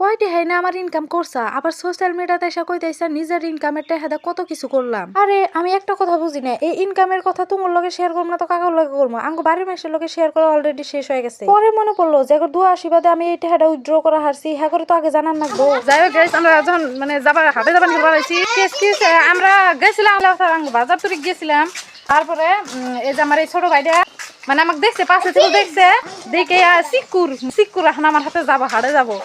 কয়টি হয় না আমার ইনকাম করছা, আবার সোশ্যাল মিডিয়াতে এসে কইতেছে নিজের ইনকামের টাকা কত কিছু করলাম। আরে আমি একটা কথা বুঝি না, এই ইনকামের কথা তোমার লগে শেয়ার করবো না তো কাকার লগে করবো? আঙ্গো বাড়ির মেসের লগে শেয়ার করা অলরেডি শেষ হয়ে গেছে। পরে মনে পড়লো যে দুয়া আশীর্বাদে আমি এই টাকাটা উইথড্র করা হারছি, হ্যাঁ করে তো আগে জানার লাগবো। যাই হোক গাইস, আমরা যখন মানে যাবার হাটে যাবার নিয়ে বাড়াইছি আমরা গেছিলাম বাজার তুরি গেছিলাম। তারপরে এই যে আমার এই ছোট ভাইটা মানে আমাকে দেখছে, পাশে থেকে দেখছে, দেখে সিকুর এখন আমার হাতে যাবো, হাটে যাবো।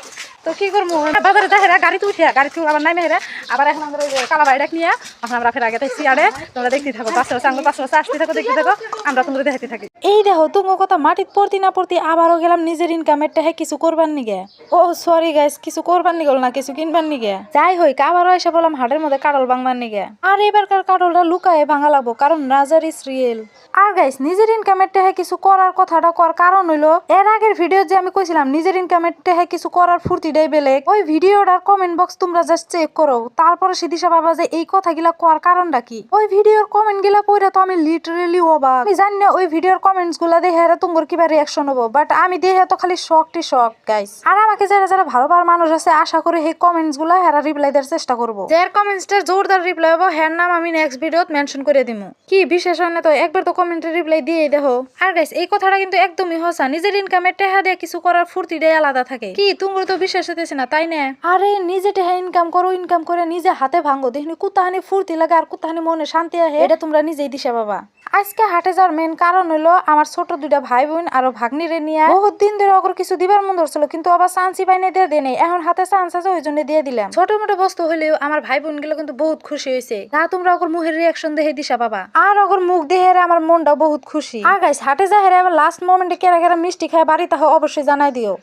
তো কি করবো, বাজারে যাই গাড়িতে উঠে আবার নাই মেহেরা আবার এখন আমরা ওই কালা বাইডাক নিয়ে এখন আমরা ফের আগে থাকছি আরে তোমরা দেখতে থাকো, পাশে আঙ্গুর পাশে আসতে থাকো, দেখতে থাকো, আমরা তোমরা দেখাতে থাকি। এই দেখো তোমার কথা মাটিত পড়তি না পড়তি আবারও গেলাম নিজের ইনকামের টাকা কিছু করবার নিগে। ও সরি গাইস, কিছু করবার নিগল না, কিছু কিনবার নিগে। যাই হই আবারও এসে বললাম হাটের মধ্যে কাটল ভাঙবার নিগে। আর এবারকার কাটলটা লুকায়ে ভাঙা লাগবো, কারণ রাজার ইস রিয়েল। আর গাইস নিজের ইনকামের টাকা কিছু করার কথাটা কর কারণ হইলো, এর আগের ভিডিও যে আমি কইছিলাম নিজের ইনকামের টাকা কিছু করার ফুর্তিটাই বেলেগ, ওই ভিডিওটার কমেন্ট বক্স তোমরা জাস্ট চেক করো, তারপরে সিদিশা বাবা যে এই কথাগুলা করার কারণটা কি। ওই ভিডিওর কমেন্ট গুলা পড়ে তো আমি লিটারেলি অবাক। আমি জানি না ওই ভিডিওর কমেন্টস গুলা দেখে তোমার কিবা রিয়াকশন হবো, বাট আমি দেখে তো খালি শক গাইস। আর আমাকে যারা যারা ভালো ভালো মানুষ আছে আশা করি এই কমেন্টস গুলা হেরা রিপ্লাই দেওয়ার চেষ্টা করবো। যার কমেন্টসটা জোরদার রিপ্লাই হবো হের নাম আমি নেক্সট ভিডিওত মেনশন করে দিমু। কি বিশেষ হয় না তো একবার তো কমেন্টের রিপ্লাই দিয়ে দেখো। আর গাইস এই কথাটা কিন্তু একদমই হসা, নিজের ইনকামের টাকা দিয়ে কিছু করার ফুর্তিটাই আলাদা থাকে। কি তোমার তো বিশ্বাস হতেছে না তাই না? আরে নিজে টাকা ইনকাম করো, ইনকাম করে নিজে হাতে ভাঙো, দেখনি কুতাহানি ফুর্তি লাগে আর কুতাহানি মনে শান্তি আহে, এটা তোমরা নিজেই দিশা বাবা। আজকে হাটে যাওয়ার মেন কারণ হলো আমার ছোট দুইটা ভাই বোন আর ভাগ্নিরে নিয়ে বহুত দিন ধরে অগর কিছু দিবার মন ধরছিল, কিন্তু আবার চান্সই পাইনি দিয়ে দেয় নেই, এখন হাতে চান্স আছে ওই জন্য দিয়ে দিলাম। ছোট মোটো বস্তু হলেও আমার ভাই বোন গুলো কিন্তু বহুত খুশি হয়েছে, তা তোমরা অগর মুখের রিয়াকশন দেখে দিশা বাবা। আর অগর মুখ দেখে আমার মনটাও বহুত খুশি। আর গাইস হাটে যাই আবার লাস্ট মোমেন্টে কেরা কেরা মিষ্টি খায় বাড়ি তাহলে অবশ্যই জানাই দিও।